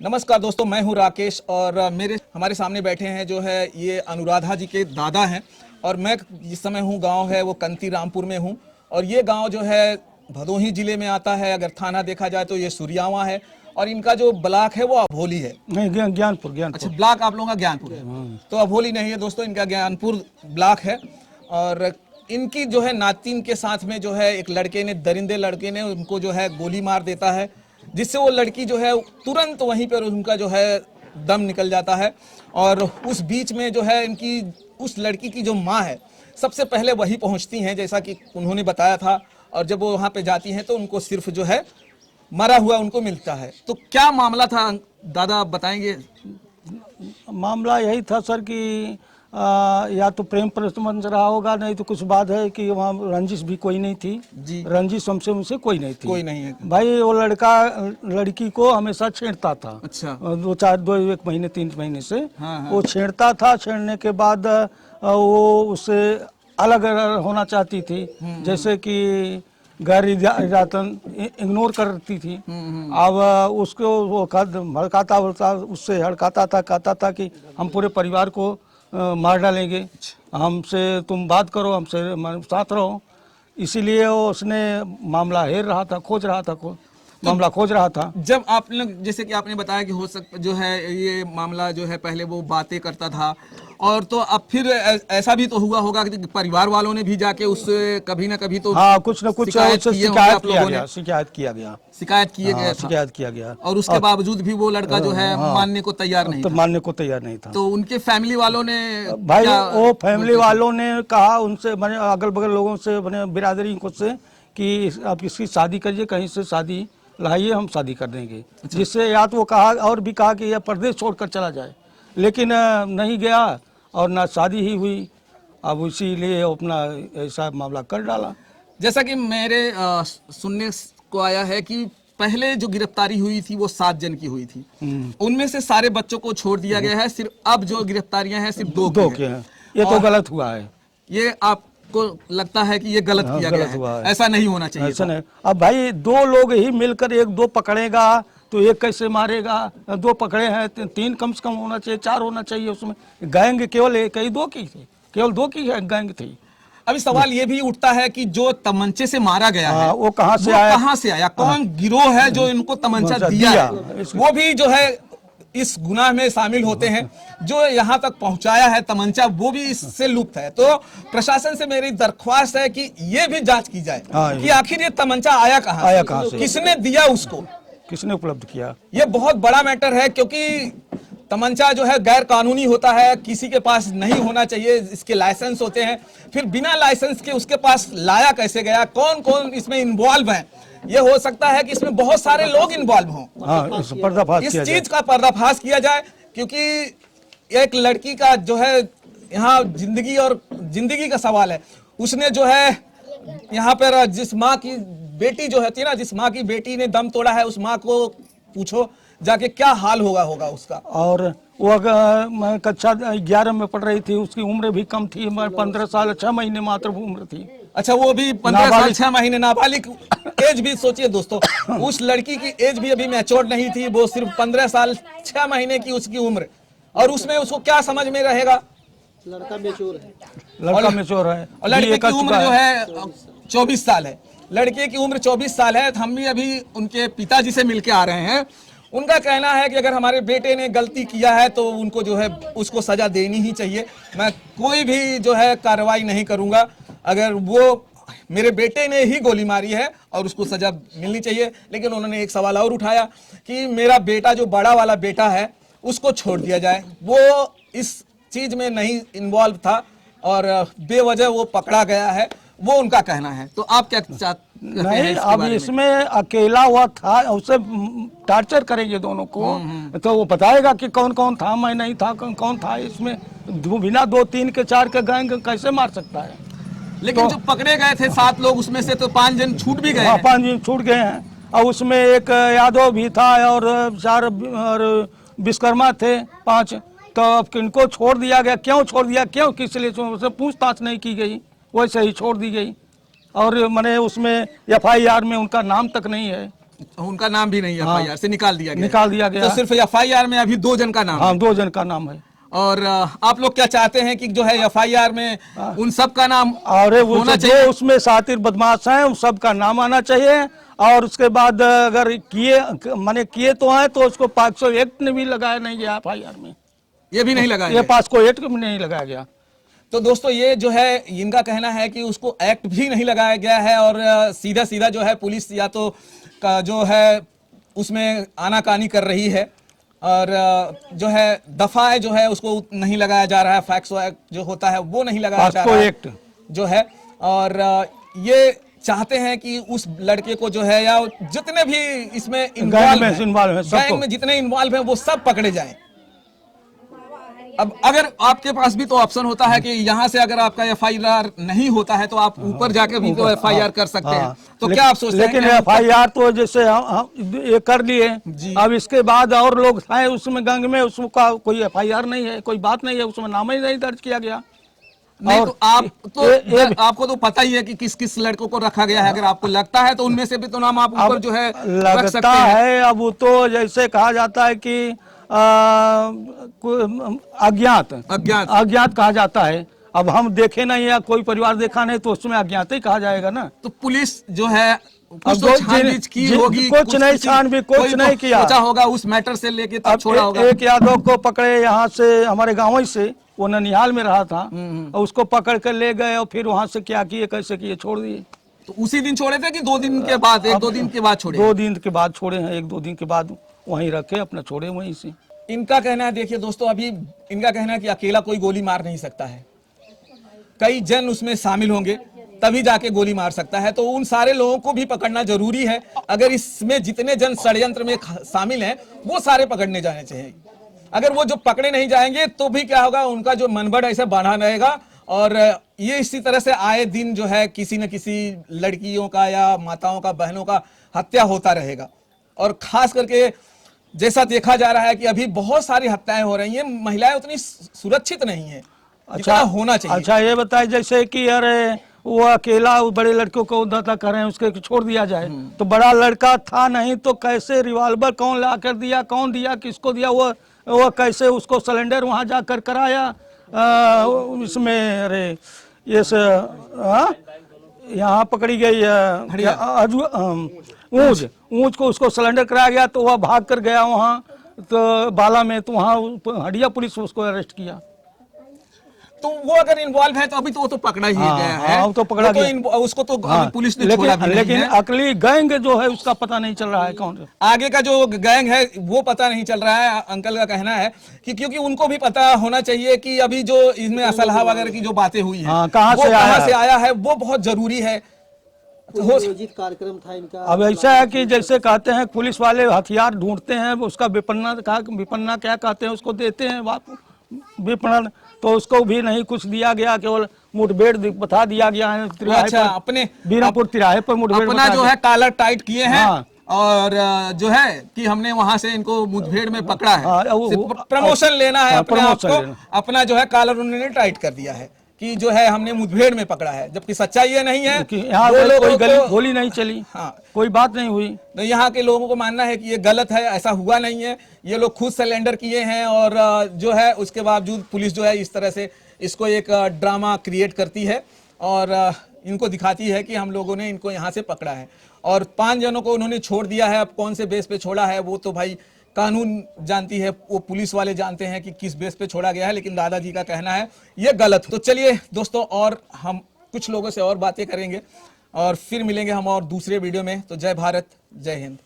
नमस्कार दोस्तों, मैं हूं राकेश और हमारे सामने बैठे हैं जो है ये अनुराधा जी के दादा हैं। और मैं जिस समय हूं गांव है वो कंती रामपुर में हूं। और ये गांव जो है भदोही जिले में आता है। अगर थाना देखा जाए तो ये सुरियावा है और इनका जो ब्लॉक है वो अभोली है। नहीं, ज्ञानपुर। अच्छा, ब्लॉक आप लोगों का ज्ञानपुर है, तो अभोली नहीं है दोस्तों, इनका ज्ञानपुर ब्लॉक है। और इनकी जो है नातिन के साथ में जो है एक लड़के ने, दरिंदे लड़के ने उनको जो है गोली मार देता है, जिससे वो लड़की जो है तुरंत वहीं पर उनका जो है दम निकल जाता है। और उस बीच में जो है इनकी उस लड़की की जो माँ है सबसे पहले वही पहुंचती हैं, जैसा कि उन्होंने बताया था। और जब वो वहाँ पे जाती हैं तो उनको सिर्फ जो है मरा हुआ उनको मिलता है। तो क्या मामला था दादा, आप बताएंगे? मामला यही था सर कि या तो प्रेम प्रसंग रहा होगा, नहीं तो कुछ बात है कि वहाँ रंजिश भी कोई नहीं थी जी। रंजिश हमसे मुझसे कोई नहीं थी। कोई नहीं है भाई, वो लड़का लड़की को हमेशा छेड़ता था। अच्छा। एक महीने 3 महीने से हाँ। वो छेड़ता था। छेड़ने के बाद वो उससे अलग होना चाहती थी, जैसे कि गैर इरादतन इग्नोर करती थी। अब उसको वो भड़काता उससे हड़काता था, कहता था कि हम पूरे परिवार को मार डालेंगे, हमसे तुम बात करो, हमसे साथ रहो। इसीलिए वो उसने मामला हेर रहा था, खोज रहा था, मामला खोज रहा था। जब आप लोग, जैसे कि आपने बताया कि हो सकता जो है ये मामला जो है पहले वो बातें करता था, और तो अब फिर ऐसा भी तो हुआ होगा कि परिवार वालों ने भी जाके उससे कभी ना कभी तो हाँ, कुछ न कुछ शिकायत किया गया। और उसके बावजूद भी वो लड़का जो है मानने को तैयार नहीं था। तो उनके फैमिली वालों ने, भाई वो फैमिली वालों ने कहा उनसे, मैंने अगल बगल लोगों से, मैंने बिरादरी को से कि आप इसकी शादी करिए, कहीं से शादी लाइए, हम शादी कर देंगे। अच्छा। जिससे या तो वो कहा और भी कहा कि यह प्रदेश छोड़कर चला जाए, लेकिन नहीं गया और ना शादी ही हुई। अब इसीलिए अपना ऐसा मामला कर डाला। जैसा कि मेरे सुनने को आया है कि पहले जो गिरफ्तारी हुई थी वो 7 जन की हुई थी, उनमें से सारे बच्चों को छोड़ दिया गया है। सिर्फ अब जो गिरफ्तारियां हैं सिर्फ 2 की हैं। ये तो गलत हुआ है। ये आपको लगता है कि ये गलत किया गया है? ऐसा नहीं होना चाहिए। ऐसा नहीं। अब भाई 2 लोग ही मिलकर 1-2 पकड़ेगा तो एक कैसे मारेगा? 2 पकड़े हैं, 3 कम से कम होना चाहिए, 4 होना चाहिए। उसमें गैंग केवल 1-2 की थी, केवल 2 की गैंग थी। अभी सवाल ये भी उठता है कि जो तमंचे से मारा गया है वो कहाँ से आया? कौन गिरोह है जो इनको तमंचा दिया? वो भी जो है इस गुनाह में शामिल होते हैं। जो यहाँ तक पहुंचाया है तमंचा, वो भी इससे लुप्त है। तो प्रशासन से मेरी दरख्वास्त है कि ये भी जांच की जाए कि आखिर ये तमंचा आया कहाँ से, किसने दिया उसको, किसने उपलब्ध किया। ये बहुत बड़ा मैटर है, क्योंकि तमंचा जो है गैर कानूनी होता है, किसी के पास नहीं होना चाहिए। इसके लाइसेंस होते हैं, फिर बिना लाइसेंस के उसके पास लाया कैसे गया? कौन कौन इसमें इन्वॉल्व है? ये हो सकता है कि इसमें बहुत सारे लोग इन्वॉल्व हों। इस चीज का पर्दाफाश किया जाए, क्योंकि एक लड़की का जो है यहाँ जिंदगी का सवाल है। उसने जो है यहाँ पर जिस माँ की बेटी जो होती है ना, जिस माँ की बेटी ने दम तोड़ा है, उस माँ को पूछो जाके क्या हाल होगा उसका। और वो अगर मैं कक्षा 11 में पढ़ रही थी, उसकी उम्र भी कम थी, 15 साल 6 महीने मात्र उम्र थी। अच्छा, वो भी 15 साल 6 महीने, नाबालिग एज भी सोचिए दोस्तों। उस लड़की की एज भी अभी मैच्योर नहीं थी, वो सिर्फ 15 साल 6 महीने की उसकी उम्र, और उसमें उसको क्या समझ में रहेगा? लड़का मैच्योर है और लड़के की उम्र जो है 24 साल है। लड़के की उम्र 24 साल है। हम भी अभी उनके पिताजी से मिलके आ रहे हैं। उनका कहना है कि अगर हमारे बेटे ने गलती किया है तो उनको जो है उसको सजा देनी ही चाहिए। मैं कोई भी जो है कार्रवाई नहीं करूंगा, अगर वो मेरे बेटे ने ही गोली मारी है और उसको सजा मिलनी चाहिए। लेकिन उन्होंने एक सवाल और उठाया कि मेरा बेटा, जो बड़ा वाला बेटा है, उसको छोड़ दिया जाए। वो इस चीज में नहीं इन्वॉल्व था और बेवजह वो पकड़ा गया है, वो उनका कहना है। तो आप क्या चाहते नहीं, अब इसमें अकेला हुआ था, उसे टार्चर करेंगे दोनों को, तो वो बताएगा कि कौन कौन था, मैं नहीं था, कौन था। इसमें बिना 2, 3 के 4 के गैंग कैसे मार सकता है? लेकिन जो पकड़े गए थे 7 लोग, उसमें से तो 5 जन छूट भी गए। 5 जन छूट गए हैं, और उसमें एक यादव भी था और 4 विश्वकर्मा थे, 5। तो अब किनको छोड़ दिया गया? क्यों छोड़ दिया? क्यों, किस लिए? उससे पूछताछ नहीं की गई, वैसे ही छोड़ दी गई। और मैंने उसमें FIR में उनका नाम तक नहीं है। उनका नाम भी नहीं FIR से निकाल दिया गया। निकाल दिया गया। तो सिर्फ FIR में अभी 2 जन का नाम है। हाँ, 2 जन का नाम है। और आप लोग क्या चाहते हैं कि जो है FIR में उन सब का नाम और होना जो चाहिए? उसमें शातिर बदमाश हैं उन सब का नाम आना चाहिए। और उसके बाद अगर किए तो हैं तो उसको 500 एक्ट ने भी लगाया नहीं गया FIR में। ये भी नहीं लगाया ये गया। 500 एक्ट में नहीं लगाया गया। तो दोस्तों ये जो है इनका कहना है कि उसको एक्ट भी नहीं लगाया गया है और सीधा सीधा जो है पुलिस या तो का जो है उसमें आनाकानी कर रही है और जो है दफाएं जो है उसको नहीं लगाया जा रहा है। फैक्स एक्ट जो होता है वो नहीं लगाया जा रहा है एक्ट जो है। और ये चाहते हैं कि उस लड़के को जो है या जितने भी इसमें इन्वॉल्व हैं, गैंग में जितने इन्वॉल्व हैं वो सब पकड़े जाएं। अब अगर आपके पास भी तो ऑप्शन होता है कि यहाँ से अगर आपका FIR नहीं होता है तो आप ऊपर जाके भी तो FIR कर सकते हैं। तो क्या आप सोचते हैं? लेकिन FIR तो जैसे हम ये कर लिए, अब इसके बाद और लोग हैं उसमें गैंग में, उसका कोई FIR नहीं है, कोई बात नहीं है, उसमें नाम ही नहीं दर्ज किया गया। नहीं तो आप तो आपको तो पता ही है कि किस किस लड़कों को रखा गया है। अगर आपको लगता है तो उनमें से भी तो नाम आप ऊपर जो है रख सकते हैं। अब वो तो जैसे कहा जाता है कि अज्ञात कहा जाता है। अब हम देखे नहीं या कोई परिवार देखा नहीं तो उसमें अज्ञात ही कहा जाएगा ना। तो पुलिस जो है कुछ तो छानबीन की होगी, कुछ नहीं छानबीन, कुछ नहीं किया, सोचा होगा उस मैटर से लेके तब छोड़ा होगा। एक यादव को पकड़े यहाँ से, हमारे गाँव ही से, वो ननिहाल में रहा था, और उसको पकड़ कर ले गए और फिर वहां से क्या किए कैसे किए छोड़ दिए। तो उसी दिन छोड़े थे कि 2 दिन के बाद? 1-2 दिन के बाद छोड़े? 2 दिन के बाद छोड़े हैं। 1-2 दिन के बाद वहीं रखे, अपना छोड़े वहीं से। इनका कहना है, देखिए दोस्तों, अभी इनका कहना है कि अकेला कोई गोली मार नहीं सकता है, कई जन उसमें शामिल होंगे तभी जाके गोली मार सकता है। तो उन सारे लोगों को भी पकड़ना जरूरी है। अगर इसमें जितने जन षड्यंत्र में शामिल हैं वो सारे पकड़ने जाने चाहिए। अगर वो जो पकड़े नहीं जाएंगे तो भी क्या होगा, उनका जो मनबड़ ऐसे बढ़ा रहेगा और ये इसी तरह से आए दिन जो है किसी न किसी लड़कियों का या माताओं का, बहनों का हत्या होता रहेगा। और खास करके जैसा देखा जा रहा है कि अभी बहुत सारी हत्याएं हो रही हैं, महिलाएं उतनी सुरक्षित नहीं है जितना होना चाहिए। अच्छा ये बताए जैसे कि अरे वो अकेला वो बड़े लड़कों को उद्धता कर रहे हैं, उसके छोड़ दिया जाए तो बड़ा लड़का था नहीं तो कैसे रिवॉल्वर कौन ला कर दिया, कौन दिया, किसको दिया, वो कैसे उसको सिलेंडर वहां जाकर कराया इसमें। अरे ये यहाँ पकड़ी गई ऊंच को उसको सिलेंडर कराया गया तो वह भाग कर गया वहाँ तो बाला में, तो वहाँ हड़िया पुलिस उसको अरेस्ट किया। तो वो अगर इन्वॉल्व है तो अभी तो वो तो पकड़ा ही गया है। तो पकड़ा गया, उसको तो पुलिस ने छोड़ा भी नहीं है। लेकिन अकली गैंग जो है उसका पता नहीं चल रहा है कौन आगे का जो गैंग है वो पता नहीं चल रहा है। अंकल का कहना है कि क्योंकि उनको भी पता होना चाहिए कि अभी जो इसमें असलहा वगैरह की जो बातें हुई है कहाँ से आया है वो बहुत जरूरी है। आयोजित कार्यक्रम था इनका। अब ऐसा है कि जैसे कहते हैं पुलिस वाले हथियार ढूंढते हैं, उसका विपन्ना क्या कहते हैं उसको देते हैं विपणन, तो उसको भी नहीं कुछ दिया गया, केवल मुठभेड़ बता दिया गया है। अच्छा, अपने बीरापुर तिराहे पर मुठभेड़ अपना जो है कॉलर टाइट किए हैं और जो है कि हमने वहां से इनको मुठभेड़ में पकड़ा है। प्रमोशन लेना है अपने आप को, अपना जो है कॉलर उन्होंने टाइट कर दिया है कि जो है हमने मुठभेड़ में पकड़ा है, जबकि सच्चाई ये नहीं है। यहाँ कोई गोली नहीं चली, कोई बात नहीं हुई। तो यहाँ के लोगों को मानना है कि ये गलत है, ऐसा हुआ नहीं है। ये लोग खुद सिलेंडर किए हैं और जो है उसके बावजूद पुलिस जो है इस तरह से इसको एक ड्रामा क्रिएट करती है और इनको दिखाती है कि हम लोगों ने इनको यहाँ से पकड़ा है। और 5 जनों को उन्होंने छोड़ दिया है। अब कौन से बेस पे छोड़ा है वो तो भाई कानून जानती है, वो पुलिस वाले जानते हैं कि किस बेस पे छोड़ा गया है, लेकिन दादाजी का कहना है ये गलत। तो चलिए दोस्तों, और हम कुछ लोगों से और बातें करेंगे और फिर मिलेंगे हम और दूसरे वीडियो में। तो जय भारत, जय हिंद।